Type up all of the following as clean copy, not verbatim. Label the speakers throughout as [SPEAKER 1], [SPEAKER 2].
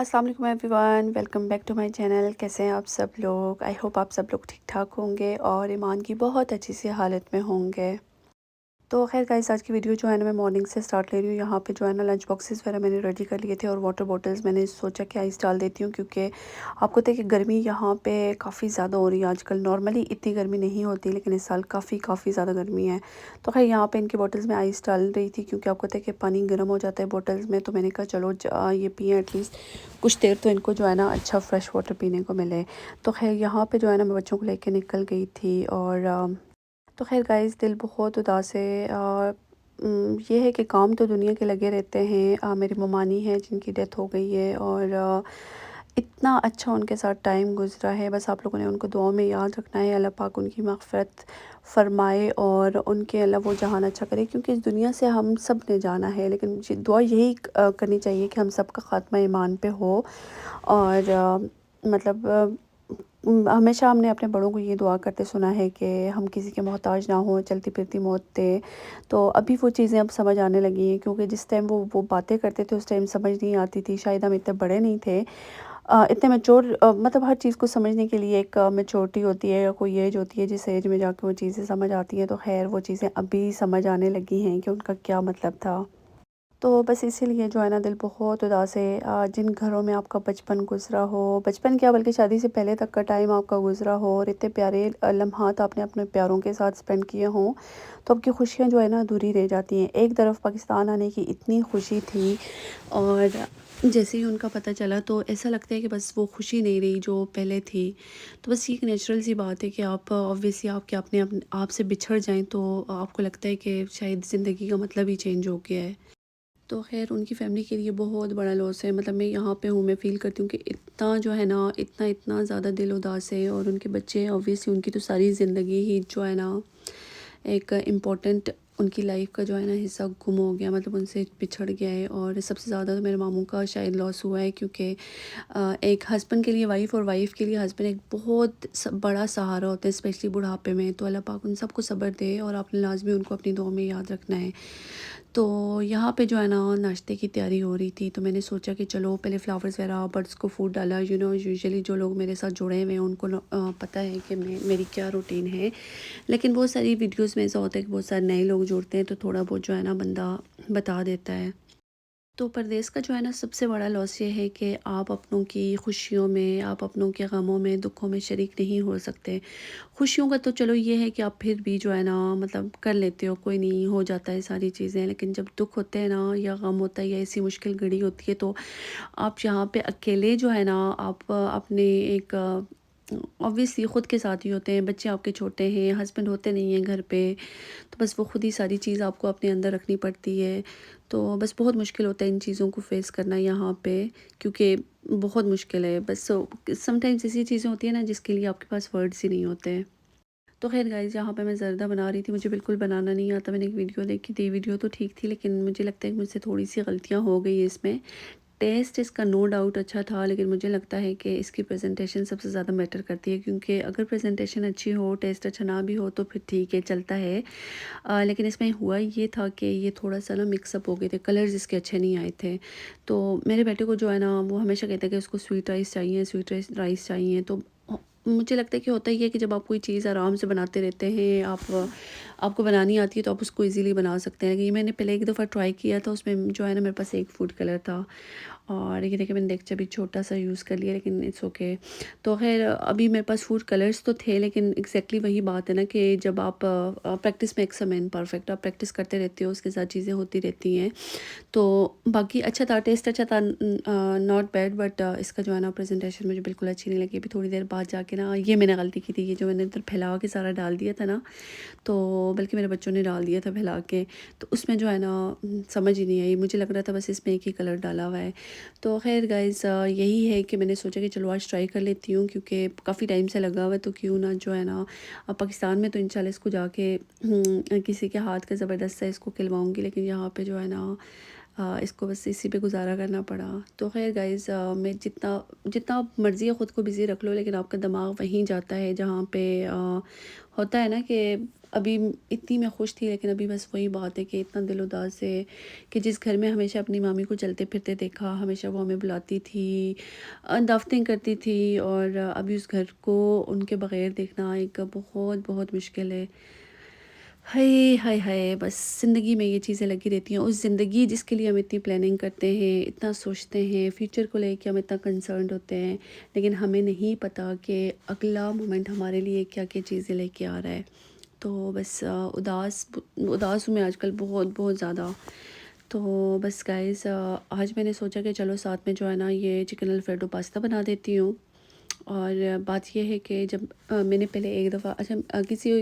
[SPEAKER 1] अस्सलाम वालेकुम everyone, welcome back to my channel. कैसे हैं आप सब लोग? आई होप आप सब लोग ठीक ठाक होंगे और ईमान की बहुत अच्छी सी हालत में होंगे। तो खैर गाइस, आज की वीडियो जो है ना मैं मॉर्निंग से स्टार्ट ले रही हूँ। यहाँ पे जो है ना लंच बॉक्सेस वगैरह मैंने रेडी कर लिए थे और वाटर बॉटल्स मैंने सोचा कि आइस डाल देती हूँ, क्योंकि आपको देखिए गर्मी यहाँ पे काफ़ी ज़्यादा हो रही है आजकल। नॉर्मली इतनी गर्मी नहीं होती, लेकिन इस साल काफ़ी ज़्यादा गर्मी है। तो खैर यहाँ पे इनकी बॉटल्स में आइस डाल रही थी, क्योंकि आपको देखिए पानी गर्म हो जाता है बॉटल्स में। तो मैंने कहा चलो ये पिए एटलीस्ट कुछ देर, तो इनको जो है ना अच्छा फ़्रेश वाटर पीने को मिले। तो खैर यहाँ पर जो है ना मैं बच्चों को लेके निकल गई थी। और तो खैर गाइस, दिल बहुत उदास है। ये है कि काम तो दुनिया के लगे रहते हैं। मेरी ममानी है जिनकी डेथ हो गई है, और इतना अच्छा उनके साथ टाइम गुजरा है। बस आप लोगों ने उनको दुआ में याद रखना है। अल्लाह पाक उनकी मग़फ़िरत फ़रमाए और उनके अल्लाह वो जहान अच्छा करे, क्योंकि इस दुनिया से हम सब ने जाना है। लेकिन दुआ यही करनी चाहिए कि हम सब का ख़ात्मा ईमान पे हो। और मतलब हमेशा हमने अपने बड़ों को ये दुआ करते सुना है कि हम किसी के मोहताज ना हों, चलती फिरती मौत दे। तो अभी वो चीज़ें अब समझ आने लगी हैं, क्योंकि जिस टाइम वो बातें करते थे उस टाइम समझ नहीं आती थी। शायद हम इतने बड़े नहीं थे, इतने मैच्योर, मतलब हर चीज़ को समझने के लिए एक मैच्योरिटी होती है या कोई एज होती है, जिस एज में जाके वो चीज़ें समझ आती हैं। तो खैर वो चीज़ें अभी समझ आने लगी हैं कि उनका क्या मतलब था। तो बस इसीलिए जो है ना दिल बहुत उदास है। जिन घरों में आपका बचपन गुज़रा हो, बचपन क्या बल्कि शादी से पहले तक का टाइम आपका गुज़रा हो और इतने प्यारे लम्हात आपने अपने प्यारों के साथ स्पेंड किए हों, तो आपकी खुशियाँ जो है ना अधूरी रह जाती हैं। एक तरफ पाकिस्तान आने की इतनी खुशी थी, और जैसे ही उनका पता चला तो ऐसा लगता है कि बस वो खुशी नहीं रही जो पहले थी। तो बस ये एक नेचुरल सी बात है कि आप ऑब्वियसली आपके अपने आप से बिछड़ जाएं, तो आपको लगता है कि शायद ज़िंदगी का मतलब ही चेंज हो गया है। तो ख़ैर उनकी फ़ैमिली के लिए बहुत बड़ा लॉस है। मतलब मैं यहाँ पे हूँ, मैं फ़ील करती हूँ कि इतना जो है ना, इतना ज़्यादा दिल उदास है। और उनके बच्चे ऑब्वियसली उनकी तो सारी ज़िंदगी ही जो है ना एक इम्पोर्टेंट उनकी लाइफ का जो है ना हिस्सा गुम हो गया, मतलब उनसे बिछड़ गया है। और सबसे ज़्यादा तो मेरे मामू का शायद लॉस हुआ है, क्योंकि एक हस्बैंड के लिए वाइफ़ और वाइफ़ के लिए हस्बैंड एक बहुत बड़ा सहारा होता है, स्पेशली बुढ़ापे में। तो अल्लाह पाक उन सबको सब्र दे, और आपने लाजमी उनको अपनी दुआ में याद रखना है। तो यहाँ पे जो है ना नाश्ते की तैयारी हो रही थी, तो मैंने सोचा कि चलो पहले फ्लावर्स वगैरह बर्ड्स को फूड डाला। यूजुअली जो लोग मेरे साथ जुड़े हुए हैं उनको पता है कि मेरी क्या रूटीन है। लेकिन बहुत सारी वीडियोस में ऐसा होता है कि बहुत सारे नए लोग जुड़ते हैं, तो थोड़ा बहुत जो है ना बंदा बता देता है। तो परदेश का जो है ना सबसे बड़ा लॉस ये है कि आप अपनों की खुशियों में, आप अपनों के गमों में, दुखों में शरीक नहीं हो सकते। खुशियों का तो चलो ये है कि आप फिर भी जो है ना मतलब कर लेते हो, कोई नहीं, हो जाता है सारी चीज़ें। लेकिन जब दुख होते हैं ना, या गम होता है, या ऐसी मुश्किल घड़ी होती है, तो आप यहाँ पे अकेले जो है ना आप अपने एक ऑब्वियसली ख़ुद के साथ ही होते हैं। बच्चे आपके छोटे हैं, हस्बैंड होते नहीं हैं घर पे, तो बस वो ख़ुद ही सारी चीज़ आपको अपने अंदर रखनी पड़ती है। तो बस बहुत मुश्किल होता है इन चीज़ों को फ़ेस करना यहाँ पे, क्योंकि बहुत मुश्किल है। बस समटाइम्स ऐसी चीज़ें होती हैं ना जिसके लिए आपके पास वर्ड्स ही नहीं होते हैं। तो ख़ैर गाइस, यहाँ पे मैं ज़र्दा बना रही थी, मुझे बिल्कुल बनाना नहीं आता। मैंने एक वीडियो देखी थी, वीडियो तो ठीक थी, लेकिन मुझे लगता है कि मुझसे थोड़ी सी गलतियाँ हो गई है इसमें। टेस्ट इसका नो डाउट अच्छा था, लेकिन मुझे लगता है कि इसकी प्रेजेंटेशन सबसे ज़्यादा मैटर करती है, क्योंकि अगर प्रेजेंटेशन अच्छी हो, टेस्ट अच्छा ना भी हो, तो फिर ठीक है, चलता है। लेकिन इसमें हुआ ये था कि ये थोड़ा सा ना मिक्सअप हो गए थे, कलर्स इसके अच्छे नहीं आए थे। तो मेरे बेटे को जो है ना वो हमेशा कहता है कि उसको स्वीट राइस चाहिए, स्वीट राइस चाहिए। तो मुझे लगता है कि होता ही है कि जब आप कोई चीज़ आराम से बनाते रहते हैं, आपको बनानी आती है, तो आप उसको इजीली बना सकते हैं। लेकिन ये मैंने पहले एक दफ़ा ट्राई किया था, उसमें जो है ना मेरे पास एक फूड कलर था, और ये देखिए मैंने देख अभी छोटा सा यूज़ कर लिया, लेकिन इट्स ओके। तो खैर अभी मेरे पास फूड कलर्स तो थे, लेकिन एग्जैक्टली वही बात है ना कि जब आप practice makes a man perfect, आप प्रैक्टिस करते रहते हो, उसके साथ चीज़ें होती रहती हैं। तो बाकी अच्छा था, टेस्ट अच्छा था, नॉट बैड। बट इसका जो है ना प्रेजेंटेशन मुझे बिल्कुल अच्छी नहीं लगी। अभी थोड़ी देर बाद जाके ना ये मैंने गलती की थी, ये जो मैंने इधर फैला के सारा डाल दिया था ना, तो बल्कि मेरे बच्चों ने डाल दिया था फैला के, तो उसमें जो है ना समझ ही नहीं आई। मुझे लग रहा था बस इसमें एक ही कलर डाला हुआ है। तो खैर गाइज़, यही है कि मैंने सोचा कि चलो आज ट्राई कर लेती हूँ, क्योंकि काफ़ी टाइम से लगा हुआ है, तो क्यों ना जो है ना पाकिस्तान में तो इंशाल्लाह इसको जाके किसी के हाथ का ज़बरदस्त से इसको खिलवाऊँगी। लेकिन यहाँ पे जो है ना इसको बस इसी पे गुजारा करना पड़ा। तो खैर गाइज़, मैं जितना जितना आप मर्ज़ी है ख़ुद को बिज़ी रख लो, लेकिन आपका दिमाग वहीं जाता है जहाँ पे होता है ना कि ابھی اتنی میں خوش تھی، لیکن ابھی بس وہی بات ہے کہ اتنا دل اداس ہے کہ جس گھر میں ہمیشہ اپنی مامی کو چلتے پھرتے دیکھا، ہمیشہ وہ ہمیں بلاتی تھی، دعوتیں کرتی تھی، اور ابھی اس گھر کو ان کے بغیر دیکھنا ایک بہت بہت مشکل ہے۔ ہائے ہائے ہائے، بس زندگی میں یہ چیزیں لگی رہتی ہیں، اس زندگی جس کے لیے ہم اتنی پلاننگ کرتے ہیں، اتنا سوچتے ہیں، فیوچر کو لے کے ہم اتنا کنسرنڈ ہوتے ہیں، لیکن ہمیں نہیں پتہ کہ اگلا مومنٹ ہمارے لیے کیا کیا چیزیں لے کے آ رہا ہے۔ تو بس اداس ہوں میں آج کل بہت بہت زیادہ۔ تو بس گائز، آج میں نے سوچا کہ چلو ساتھ میں جو ہے نا یہ چکن الفریڈو پاستا بنا دیتی ہوں۔ اور بات یہ ہے کہ جب میں نے پہلے ایک دفعہ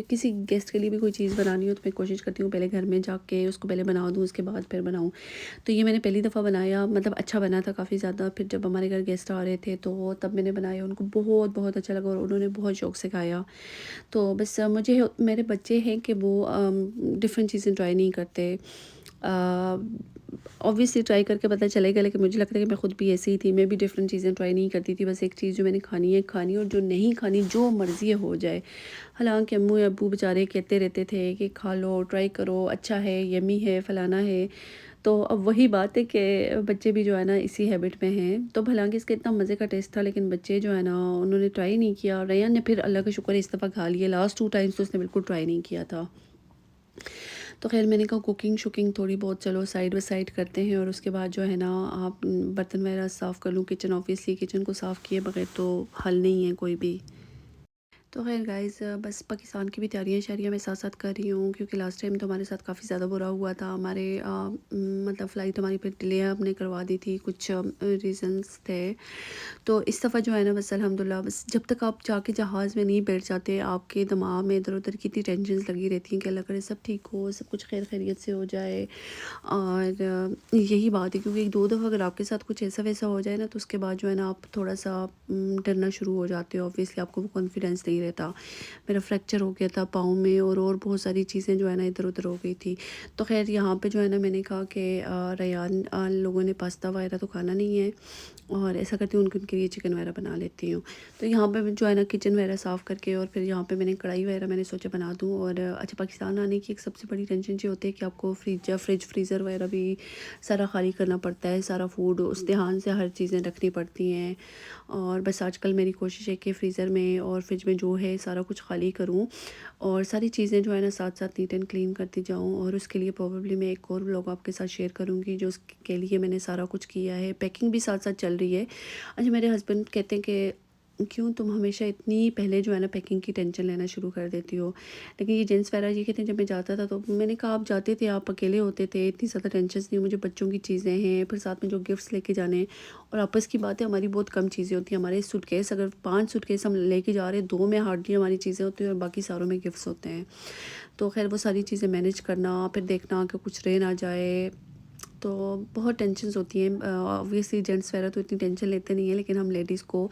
[SPEAKER 1] کسی گیسٹ کے لیے بھی کوئی چیز بنانی ہو تو میں کوشش کرتی ہوں پہلے گھر میں جا کے اس کو پہلے بنا دوں، اس کے بعد پھر بناؤں۔ تو یہ میں نے پہلی دفعہ بنایا، مطلب اچھا بنا تھا کافی زیادہ۔ پھر جب ہمارے گھر گیسٹ آ رہے تھے تو تب میں نے بنایا، ان کو بہت بہت اچھا لگا اور انہوں نے بہت شوق سے کھایا۔ تو بس مجھے میرے بچے ہیں کہ وہ ڈفرینٹ چیزیں ٹرائی نہیں کرتے، اوبویسلی ٹرائی کر کے پتہ چلے گا، لیکن مجھے لگتا ہے کہ میں خود بھی ایسی ہی تھی، میں بھی ڈفرینٹ چیزیں ٹرائی نہیں کرتی تھی، بس ایک چیز جو میں نے کھانی ہے کھانی، اور جو نہیں کھانی جو مرضی ہو جائے۔ حالانکہ امو ابو بیچارے کہتے رہتے تھے کہ کھا لو، ٹرائی کرو، اچھا ہے، یمی ہے، فلانا ہے۔ تو اب وہی بات ہے کہ بچے بھی جو ہے نا اسی ہیبٹ میں ہیں۔ تو حالانکہ اس کا اتنا مزے کا ٹیسٹ تھا، لیکن بچے جو ہے نا انہوں نے ٹرائی نہیں کیا۔ ریان نے پھر اللہ کا شکر ہے اس دفعہ کھا لیے، لاسٹ 2 ٹائمز تو اس نے بالکل ٹرائی نہیں کیا تھا۔ تو خیر میں نے کہا کوکنگ شوکنگ تھوڑی بہت چلو سائڈ بائی سائڈ کرتے ہیں، اور اس کے بعد جو ہے نا آپ برتن وغیرہ صاف کر لوں، کچن اوبویسلی کچن کو صاف کیے بغیر تو حل نہیں ہے کوئی بھی۔ تو خیر گائز، بس پاکستان کی بھی تیاریاں شیاریاں میں ساتھ ساتھ کر رہی ہوں، کیونکہ لاسٹ ٹائم تو ہمارے ساتھ کافی زیادہ برا ہوا تھا۔ ہمارے مطلب فلائٹ ہماری پھر ڈیلے ہم نے کروا دی تھی، کچھ ریزنس تھے۔ تو اس دفعہ جو ہے نا بس الحمدللہ، بس جب تک آپ جا کے جہاز میں نہیں بیٹھ جاتے، آپ کے دماغ میں ادھر ادھر کتنی ٹینشنز لگی رہتی ہیں کہ اللہ کرے سب ٹھیک ہو، سب کچھ خیر خیریت سے ہو جائے۔ اور یہی بات ہے، کیونکہ 2 دفعہ اگر آپ کے ساتھ کچھ ایسا ویسا ہو جائے نا تو اس کے بعد جو ہے نا آپ تھوڑا سا ڈرنا شروع ہو جاتے ہو، اوبویسلی آپ کو وہ کانفیڈینس نہیں رہتا۔ میرا فریکچر ہو گیا تھا پاؤں میں، اور بہت ساری چیزیں جو ہے نا ادھر ادھر ہو گئی تھی۔ تو خیر یہاں پہ جو ہے نا میں نے کہا کہ ریان لوگوں نے پاستا وغیرہ تو کھانا نہیں ہے، اور ایسا کرتی ہوں ان کے لیے چکن وغیرہ بنا لیتی ہوں۔ تو یہاں پہ جو ہے نا کچن وغیرہ صاف کر کے، اور پھر یہاں پہ میں نے کڑھائی وغیرہ میں نے سوچا بنا دوں۔ اور اچھا، پاکستان آنے کی ایک سب سے بڑی ٹینشن یہ ہوتی ہے کہ آپ کو فریج فریزر وغیرہ بھی سارا خالی کرنا پڑتا ہے، سارا فوڈ اس دھیان سے ہر چیزیں رکھنی پڑتی ہیں۔ اور بس آج کل میری کوشش ہے کہ فریزر میں اور فریج میں جو ہے سارا کچھ خالی کروں، اور ساری چیزیں جو ہے نا ساتھ ساتھ نیٹ اینڈ کلین کرتی جاؤں۔ اور اس کے لیے پروبیبلی میں ایک اور ولاگ آپ کے ساتھ شیئر کروں گی جو اس کے لیے میں نے سارا کچھ کیا ہے، پیکنگ بھی ساتھ ساتھ چل رہی ہے۔ اچھا، میرے ہسبینڈ کہتے ہیں کہ کیوں تم ہمیشہ اتنی پہلے جو ہے نا پیکنگ کی ٹینشن لینا شروع کر دیتی ہو، لیکن یہ جینس وغیرہ یہ کہتے ہیں جب میں جاتا تھا تو میں نے کہا آپ جاتے تھے، آپ اکیلے ہوتے تھے، اتنی زیادہ ٹینشنس نہیں، مجھے بچوں کی چیزیں ہیں، پھر ساتھ میں جو گفٹس لے کے جانے ہیں، اور آپس کی بات ہے ہماری بہت کم چیزیں ہوتی ہیں۔ ہمارے سوٹ کیس اگر 5 سوٹ کیس ہم لے کے جا رہے ہیں، 2 میں ہارڈلی ہماری چیزیں ہوتی ہیں اور باقی ساروں میں گفٹس ہوتے ہیں۔ تو خیر وہ ساری چیزیں مینیج کرنا، پھر دیکھنا کہ کچھ رہ نہ جائے، تو بہت ٹینشنز ہوتی ہیں۔ اوبویسلی جینٹس وغیرہ تو اتنی ٹینشن لیتے نہیں ہیں، لیکن ہم لیڈیز کو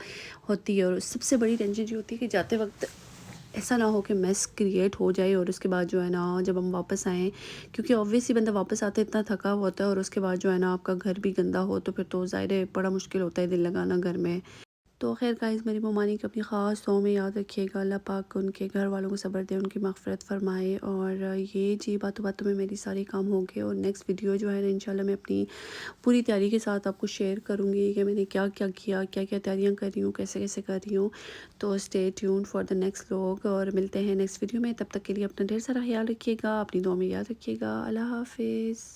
[SPEAKER 1] ہوتی ہے۔ اور سب سے بڑی ٹینشن یہ ہوتی ہے کہ جاتے وقت ایسا نہ ہو کہ میس کریٹ ہو جائے، اور اس کے بعد جو ہے نا جب ہم واپس آئیں، کیونکہ اوبویسلی بندہ واپس آتے اتنا تھکا ہوا ہوتا ہے، اور اس کے بعد جو ہے نا آپ کا گھر بھی گندا ہو تو پھر تو ظاہر ہے بڑا مشکل ہوتا ہے دل لگانا گھر میں۔ تو خیر گائز، میری ممانی کو اپنی خاص دعاؤں میں یاد رکھیے گا، اللہ پاک ان کے گھر والوں کو صبر دے، ان کی مغفرت فرمائے۔ اور یہ جی باتوں باتوں میں میری ساری کام ہو گئے، اور نیکسٹ ویڈیو جو ہے نا انشاءاللہ میں اپنی پوری تیاری کے ساتھ آپ کو شیئر کروں گی کہ میں نے کیا کیا کیا، کیا کیا تیاریاں کر رہی ہوں، کیسے کیسے کر رہی ہوں۔ تو stay tune for the next vlog, اور ملتے ہیں نیکسٹ ویڈیو میں۔ تب تک کے لیے اپنا ڈھیر سارا خیال رکھیے گا، اپنی دعاؤں میں یاد رکھیے گا۔ اللہ حافظ۔